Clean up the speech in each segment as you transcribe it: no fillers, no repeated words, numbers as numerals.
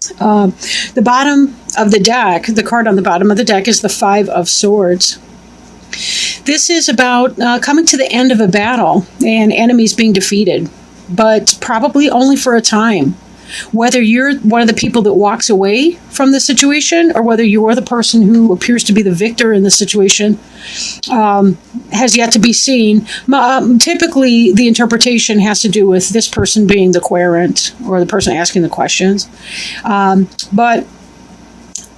The bottom of the deck, the card on the bottom of the deck is the Five of Swords. This is about coming to the end of a battle and enemies being defeated, but probably only for a time. Whether you're one of the people that walks away from the situation or whether you're the person who appears to be the victor in the situation has yet to be seen. Typically, the interpretation has to do with this person being the querent or the person asking the questions. But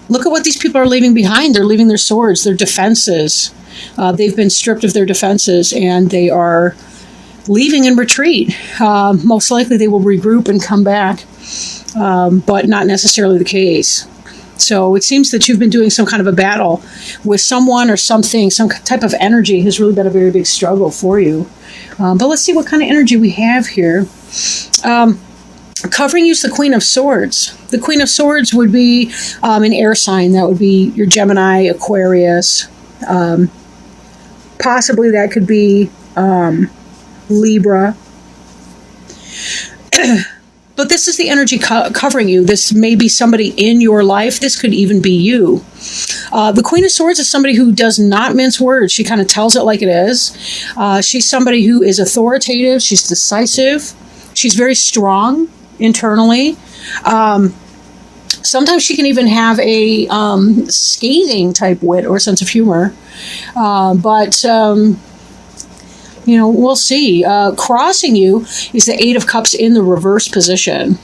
look at what these people are leaving behind. They're leaving their swords, their defenses. They've been stripped of their defenses and they are leaving in retreat. Most likely they will regroup and come back, but not necessarily the case. So it seems that you've been doing some kind of a battle with someone or something, some type of energy has really been a very big struggle for you. But let's see what kind of energy we have here. Covering you is the Queen of Swords. The Queen of Swords would be an air sign. That would be your Gemini, Aquarius. Possibly that could be Libra. But this is the energy covering you. This may be somebody in your life. This could even be you. The Queen of Swords is somebody who does not mince words. She kind of tells it like it is. She's somebody who is authoritative. She's decisive. She's very strong internally. Sometimes she can even have a scathing type wit or sense of humor. But we'll see. Crossing you is the Eight of Cups in the reverse position.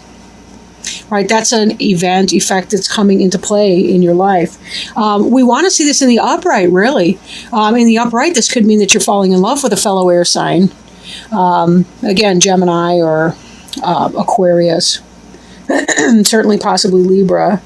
Right, that's an effect that's coming into play in your life. We want to see this in the upright, really. In the upright, this could mean that you're falling in love with a fellow air sign. Again, Gemini or Aquarius. Certainly, possibly Libra.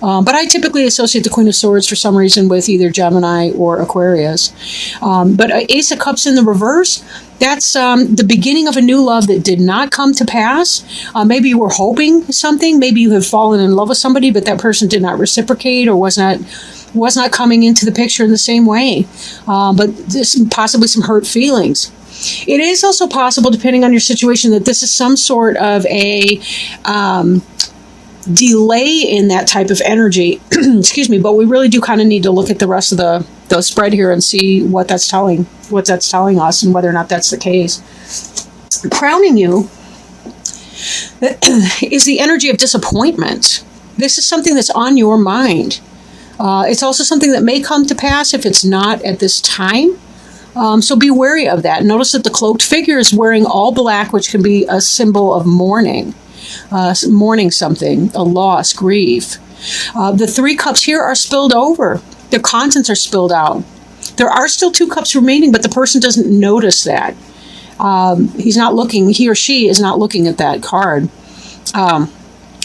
But I typically associate the Queen of Swords for some reason with either Gemini or Aquarius. But Ace of Cups in the reverse, that's the beginning of a new love that did not come to pass. Maybe you were hoping something. Maybe you have fallen in love with somebody, but that person did not reciprocate or was not coming into the picture in the same way. But there's possibly some hurt feelings. It is also possible, depending on your situation, that this is some sort of a delay in that type of energy. Excuse me, but we really do kind of need to look at the rest of the spread here and see what that's telling us and whether or not that's the case. Crowning you is the energy of disappointment. This is something that's on your mind. It's also something that may come to pass if it's not at this time. So be wary of that. Notice that the cloaked figure is wearing all black, which can be a symbol of mourning. Mourning something, a loss, grief. The three cups here are spilled over. Their contents are spilled out. There are still two cups remaining, but the person doesn't notice that. He or she is not looking at that card.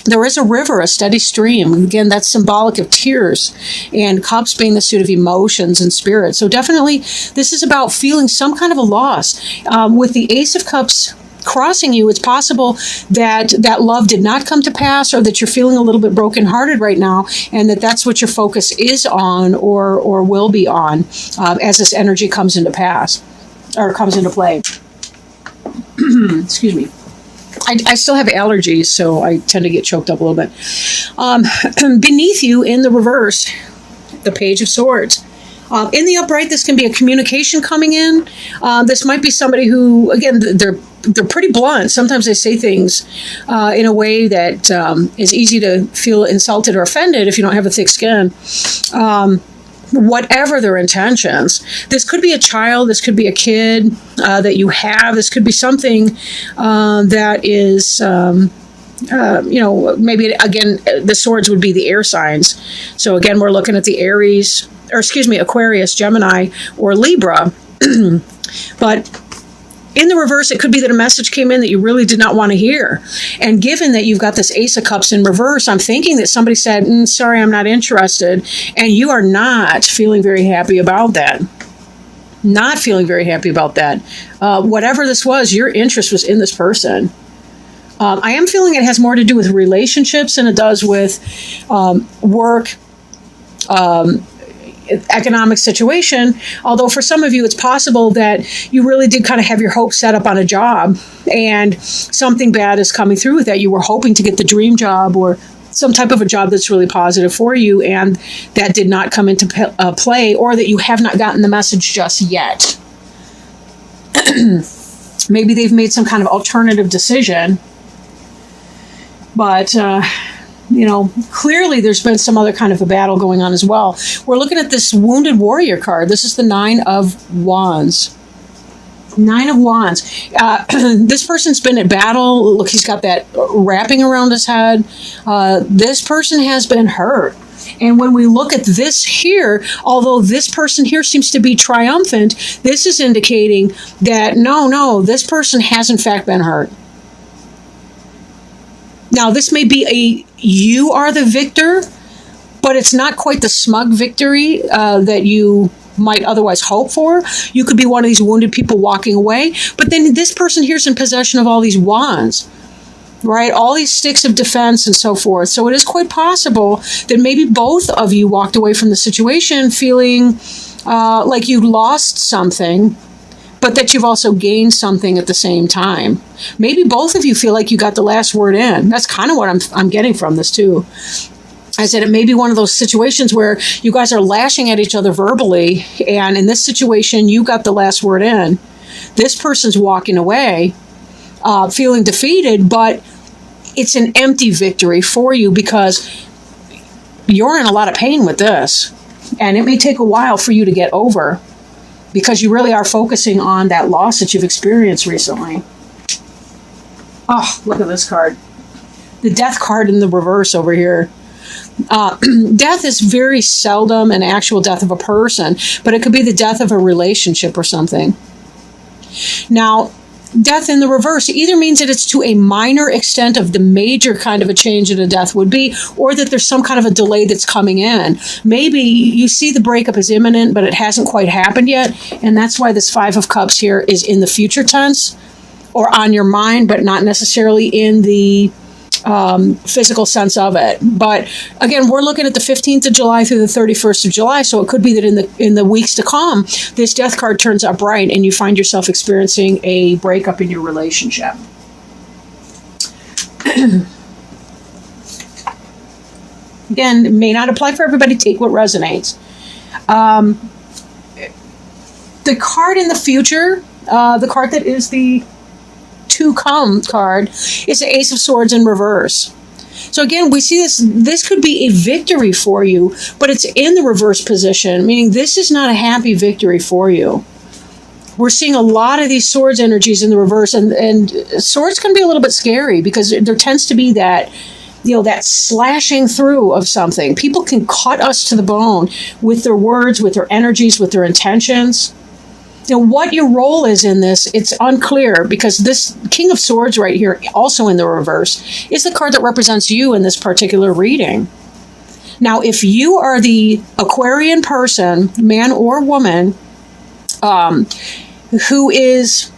There is a river, a steady stream. Again, that's symbolic of tears, and cups being the suit of emotions and spirit. So definitely, this is about feeling some kind of a loss. With the Ace of Cups crossing you, it's possible that love did not come to pass, or that you're feeling a little bit brokenhearted right now, and that's what your focus is on or will be on as this energy comes into play. Excuse me. I still have allergies, so I tend to get choked up a little bit. Beneath you, in the reverse, the Page of Swords. In the upright, this can be a communication coming in. This might be somebody who, again, they're pretty blunt. Sometimes they say things in a way that is easy to feel insulted or offended if you don't have a thick skin. Whatever their intentions. This could be a child, this could be a kid that you have, this could be something that is, maybe, again, the swords would be the air signs. So again, we're looking at the Aquarius, Gemini, or Libra. But in the reverse, it could be that a message came in that you really did not want to hear. And given that you've got this Ace of Cups in reverse, I'm thinking that somebody said, sorry, I'm not interested. And you are not feeling very happy about that. Not feeling very happy about that. Whatever this was, your interest was in this person. I am feeling it has more to do with relationships than it does with work, economic situation, although for some of you it's possible that you really did kind of have your hopes set up on a job and something bad is coming through with that. You were hoping to get the dream job or some type of a job that's really positive for you, and that did not come into play, or that you have not gotten the message just yet. Maybe they've made some kind of alternative decision, but clearly there's been some other kind of a battle going on as well. We're looking at this Wounded Warrior card. This is the Nine of Wands. Nine of Wands. This person's been at battle. Look, he's got that wrapping around his head. This person has been hurt. And when we look at this here, although this person here seems to be triumphant, this is indicating that no, this person has in fact been hurt. Now, this may be you are the victor, but it's not quite the smug victory that you might otherwise hope for. You could be one of these wounded people walking away, but then this person here's in possession of all these wands, right? All these sticks of defense and so forth. So it is quite possible that maybe both of you walked away from the situation feeling like you lost something, but that you've also gained something at the same time. Maybe both of you feel like you got the last word in. That's kind of what I'm getting from this too. I said it may be one of those situations where you guys are lashing at each other verbally, and in this situation, you got the last word in. This person's walking away, feeling defeated, but it's an empty victory for you because you're in a lot of pain with this, and it may take a while for you to get over because you really are focusing on that loss that you've experienced recently. Oh, look at this card. The Death card in the reverse over here. Death is very seldom an actual death of a person, but it could be the death of a relationship or something. Now, death in the reverse either means that it's to a minor extent of the major kind of a change that a death would be, or that there's some kind of a delay that's coming in. Maybe you see the breakup is imminent, but it hasn't quite happened yet, and that's why this Five of Cups here is in the future tense, or on your mind, but not necessarily in the physical sense of it. But again, we're looking at the 15th of July through the 31st of July, so it could be that in the weeks to come, this Death card turns up right and you find yourself experiencing a breakup in your relationship. Again, it may not apply for everybody. Take what resonates. The card in the future, the card that is the to come card, is the Ace of Swords in reverse. So again, we see this could be a victory for you, but it's in the reverse position, meaning this is not a happy victory for you. We're seeing a lot of these swords energies in the reverse, and swords can be a little bit scary because there tends to be that, that slashing through of something. People can cut us to the bone with their words, with their energies, with their intentions. What your role is in this, it's unclear, because this King of Swords right here, also in the reverse, is the card that represents you in this particular reading. Now, if you are the Aquarian person, man or woman, who is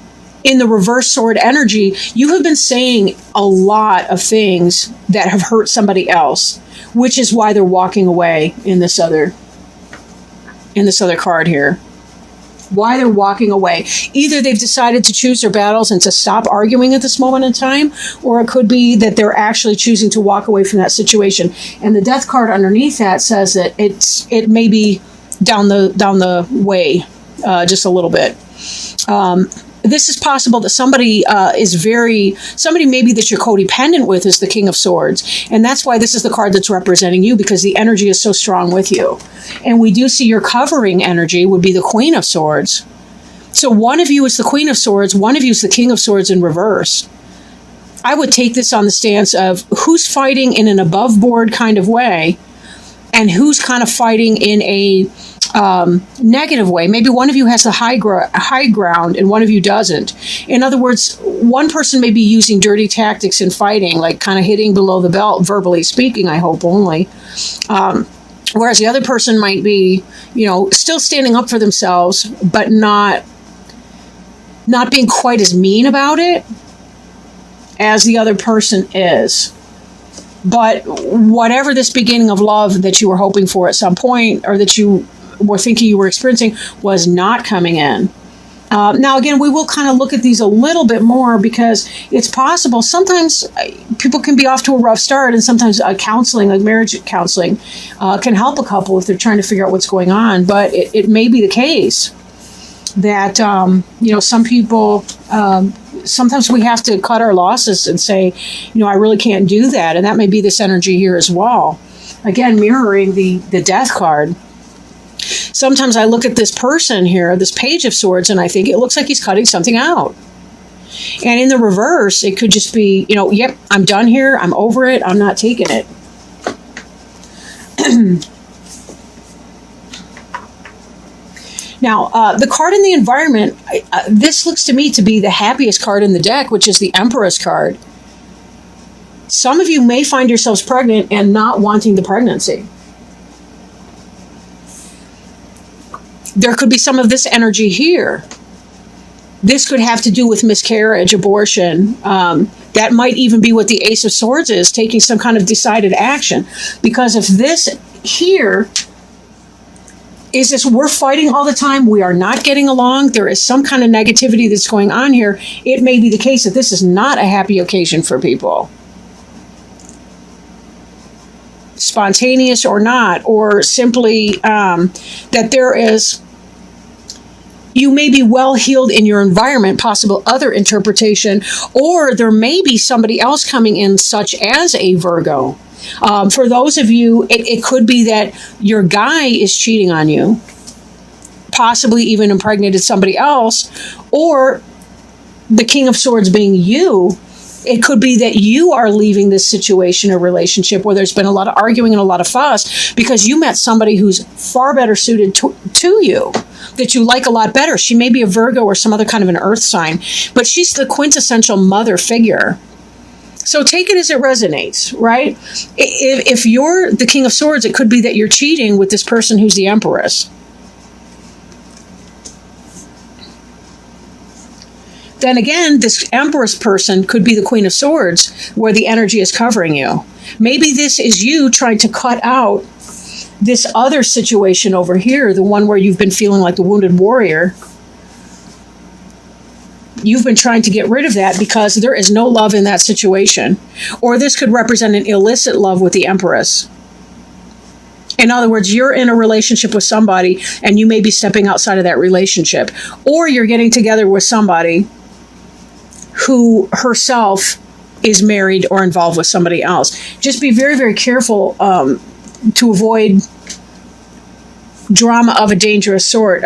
in the reverse sword energy, you have been saying a lot of things that have hurt somebody else, which is why they're walking away in this other card here. Why they're walking away. Either they've decided to choose their battles and to stop arguing at this moment in time, or it could be that they're actually choosing to walk away from that situation. And the Death card underneath that says that it may be down the way just a little bit. This is possible that somebody maybe that you're codependent with is the King of Swords. And that's why this is the card that's representing you, because the energy is so strong with you. And we do see your covering energy would be the Queen of Swords. So one of you is the Queen of Swords, one of you is the King of Swords in reverse. I would take this on the stance of who's fighting in an above board kind of way and who's kind of fighting in a negative way. Maybe one of you has the high ground and one of you doesn't. In other words, one person may be using dirty tactics in fighting, like kind of hitting below the belt, verbally speaking, I hope only. Whereas the other person might be, still standing up for themselves, but not being quite as mean about it as the other person is. But whatever this beginning of love that you were hoping for at some point, or that you were thinking you were experiencing, was not coming in. Now, again, we will kind of look at these a little bit more because it's possible. Sometimes people can be off to a rough start, and sometimes counseling, like marriage counseling, can help a couple if they're trying to figure out what's going on. But it may be the case that, some people, sometimes we have to cut our losses and say, I really can't do that. And that may be this energy here as well. Again, mirroring the death card. Sometimes I look at this person here, this Page of Swords, and I think it looks like he's cutting something out. And in the reverse, it could just be, yep, I'm done here. I'm over it. I'm not taking it. Now, the card in the environment, this looks to me to be the happiest card in the deck, which is the Empress card. Some of you may find yourselves pregnant and not wanting the pregnancy. There could be some of this energy here. This could have to do with miscarriage, abortion. That might even be what the Ace of Swords is, taking some kind of decided action. Because if this here is this, we're fighting all the time, we are not getting along, there is some kind of negativity that's going on here, it may be the case that this is not a happy occasion for people. Spontaneous or not, or simply that there is, you may be well healed in your environment, possible other interpretation, or there may be somebody else coming in, such as a Virgo. For those of you, it could be that your guy is cheating on you, possibly even impregnated somebody else, or the King of Swords being you. It could be that you are leaving this situation or relationship where there's been a lot of arguing and a lot of fuss because you met somebody who's far better suited to you, that you like a lot better. She may be a Virgo or some other kind of an earth sign, but she's the quintessential mother figure. So take it as it resonates, right? If you're the King of Swords, it could be that you're cheating with this person who's the Empress. Then again, this Empress person could be the Queen of Swords, where the energy is covering you. Maybe this is you trying to cut out this other situation over here, the one where you've been feeling like the wounded warrior. You've been trying to get rid of that because there is no love in that situation. Or this could represent an illicit love with the Empress. In other words, you're in a relationship with somebody and you may be stepping outside of that relationship. Or you're getting together with somebody who herself is married or involved with somebody else. Just be very, very careful to avoid drama of a dangerous sort.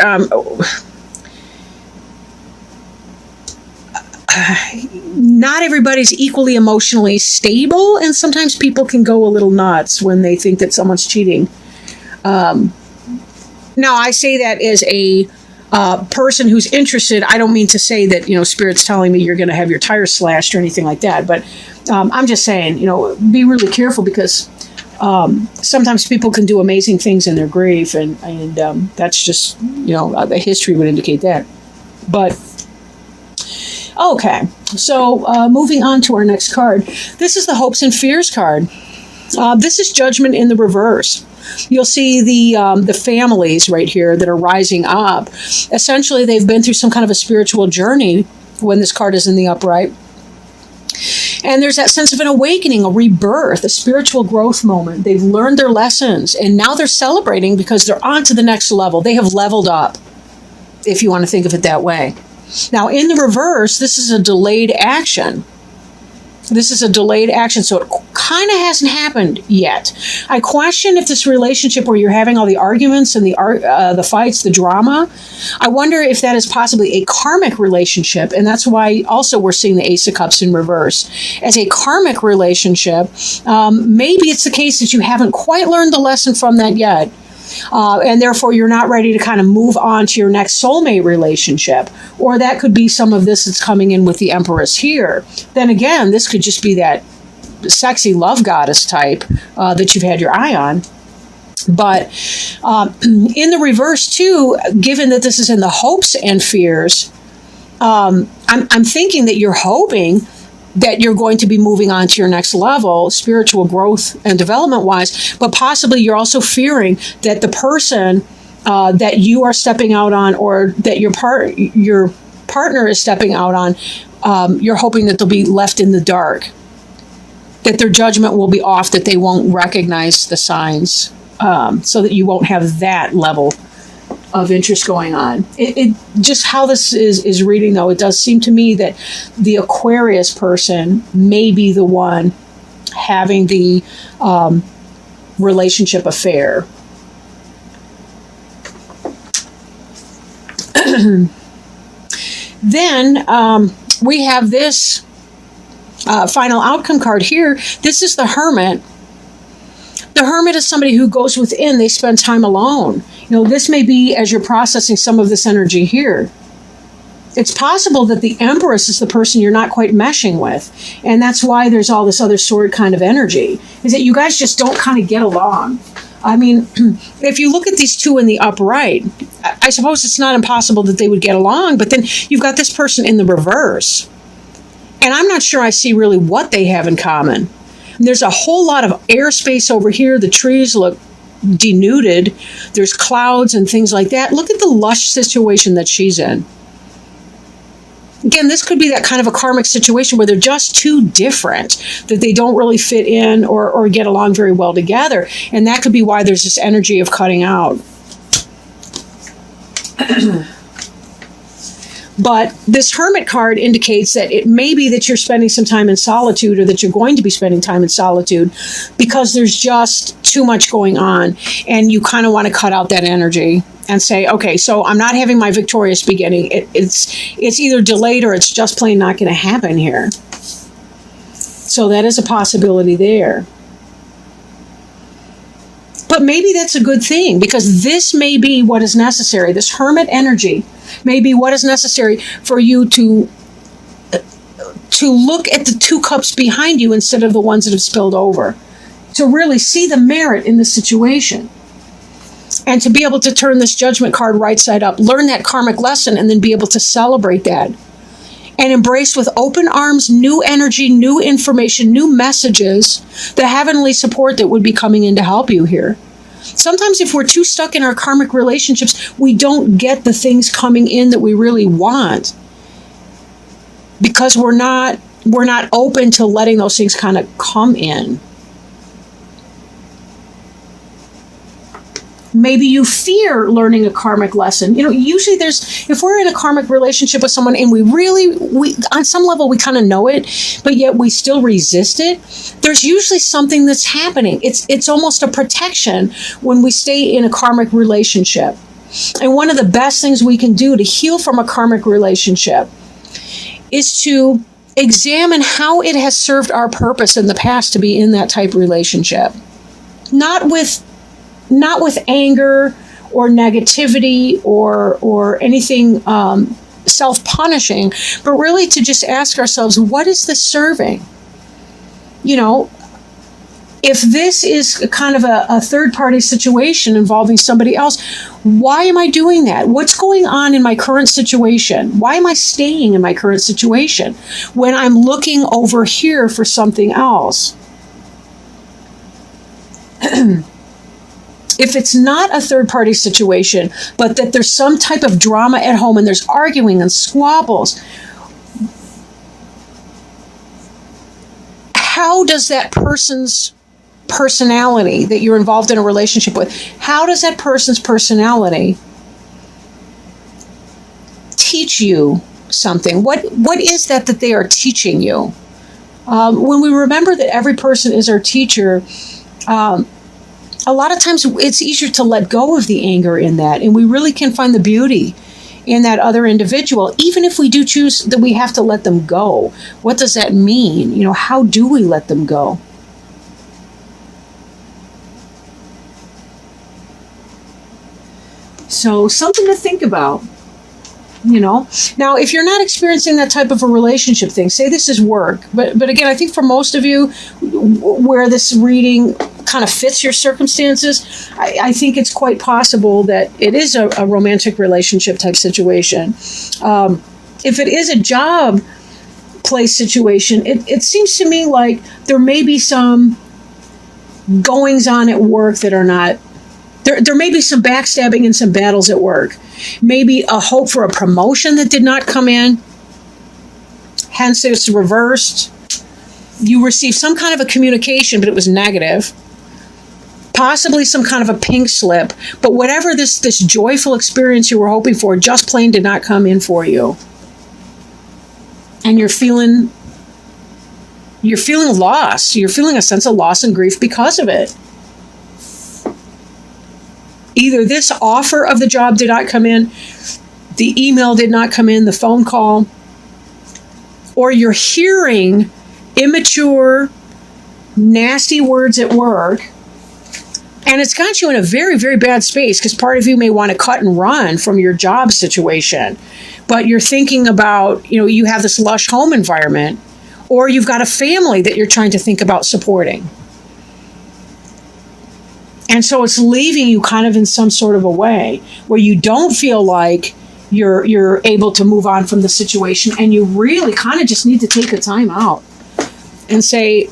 Not everybody's equally emotionally stable, and sometimes people can go a little nuts when they think that someone's cheating. Now, I say that as a person who's interested. I don't mean to say that, Spirit's telling me you're going to have your tires slashed or anything like that, but I'm just saying, be really careful because sometimes people can do amazing things in their grief, and that's just, the history would indicate that. But okay, so moving on to our next card. This is the Hopes and Fears card. This is Judgment in the reverse. You'll see the families right here that are rising up. Essentially, they've been through some kind of a spiritual journey when this card is in the upright. And there's that sense of an awakening, a rebirth, a spiritual growth moment. They've learned their lessons, and now they're celebrating because they're on to the next level. They have leveled up, if you want to think of it that way. Now, in the reverse, this is a delayed action. This is a delayed action, so it kind of hasn't happened yet. I question if this relationship where you're having all the arguments and the fights, the drama, I wonder if that is possibly a karmic relationship, and that's why also we're seeing the Ace of Cups in reverse. As a karmic relationship, maybe it's the case that you haven't quite learned the lesson from that yet. And therefore you're not ready to kind of move on to your next soulmate relationship. Or that could be some of this that's coming in with the Empress here. Then again, this could just be that sexy love goddess type that you've had your eye on. But in the reverse too, given that this is in the Hopes and Fears, I'm thinking that you're hoping that you're going to be moving on to your next level, spiritual growth and development wise, but possibly you're also fearing that the person that you are stepping out on, or that your partner is stepping out on, you're hoping that they'll be left in the dark, that their judgment will be off, that they won't recognize the signs, so that you won't have that level of interest going on. It just how this is reading, though, it does seem to me that the Aquarius person may be the one having the relationship affair. Then we have this final outcome card here. This is the Hermit. The Hermit is somebody who goes within. They spend time alone. This may be as you're processing some of this energy here. It's possible that the Empress is the person you're not quite meshing with. And that's why there's all this other sword kind of energy, is that you guys just don't kind of get along. I mean, if you look at these two in the upright, I suppose it's not impossible that they would get along, but then you've got this person in the reverse. And I'm not sure I see really what they have in common. There's a whole lot of airspace over here. The trees look denuded. There's clouds and things like that. Look at the lush situation that she's in. Again, this could be that kind of a karmic situation where they're just too different, that they don't really fit in or get along very well together. And that could be why there's this energy of cutting out. But this Hermit card indicates that it may be that you're spending some time in solitude, or that you're going to be spending time in solitude, because there's just too much going on. And you kind of want to cut out that energy and say, okay, so I'm not having my victorious beginning. It's either delayed, or it's just plain not going to happen here. So that is a possibility there. But maybe that's a good thing, because this may be what is necessary. This Hermit energy may be what is necessary for you to look at the two cups behind you instead of the ones that have spilled over, to really see the merit in the situation, and to be able to turn this Judgment card right side up, learn that karmic lesson, and then be able to celebrate that and embrace with open arms new energy, new information, new messages, the heavenly support that would be coming in to help you here. Sometimes if we're too stuck in our karmic relationships, we don't get the things coming in that we really want, because we're not open to letting those things kind of come in. Maybe you fear learning a karmic lesson. Usually if we're in a karmic relationship with someone and we on some level we kind of know it, but yet we still resist it, there's usually something that's happening. It's almost a protection when we stay in a karmic relationship. And one of the best things we can do to heal from a karmic relationship is to examine how it has served our purpose in the past to be in that type of relationship. Not with anger or negativity or anything self-punishing, but really to just ask ourselves, what is this serving? If this is kind of a third-party situation involving somebody else, why am I doing that? What's going on in my current situation? Why am I staying in my current situation when I'm looking over here for something else? If it's not a third-party situation, but that there's some type of drama at home and there's arguing and squabbles, how does that person's personality that you're involved in a relationship with, how does that person's personality teach you something? What is that they are teaching you? When we remember that every person is our teacher, a lot of times it's easier to let go of the anger in that, and we really can find the beauty in that other individual, even if we do choose that we have to let them go. What does that mean? How do we let them go? So something to think about. Now, if you're not experiencing that type of a relationship thing, say this is work, but again, I think for most of you where this reading kind of fits your circumstances, I think it's quite possible that it is a romantic relationship type situation. If it is a job place situation, it seems to me like there may be some goings on at work that are not There may be some backstabbing and some battles at work. Maybe a hope for a promotion that did not come in. Hence, it's reversed. You received some kind of a communication, but it was negative. Possibly some kind of a pink slip. But whatever this joyful experience you were hoping for just plain did not come in for you. And you're feeling loss. You're feeling a sense of loss and grief because of it. Either this offer of the job did not come in, the email did not come in, the phone call, or you're hearing immature, nasty words at work, and it's got you in a very, very bad space because part of you may want to cut and run from your job situation, but you're thinking about, you have this lush home environment, or you've got a family that you're trying to think about supporting. And so it's leaving you kind of in some sort of a way where you don't feel like you're able to move on from the situation, and you really kind of just need to take a time out and say,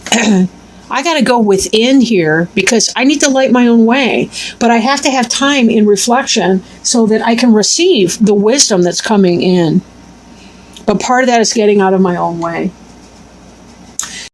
I got to go within here because I need to light my own way, but I have to have time in reflection so that I can receive the wisdom that's coming in. But part of that is getting out of my own way.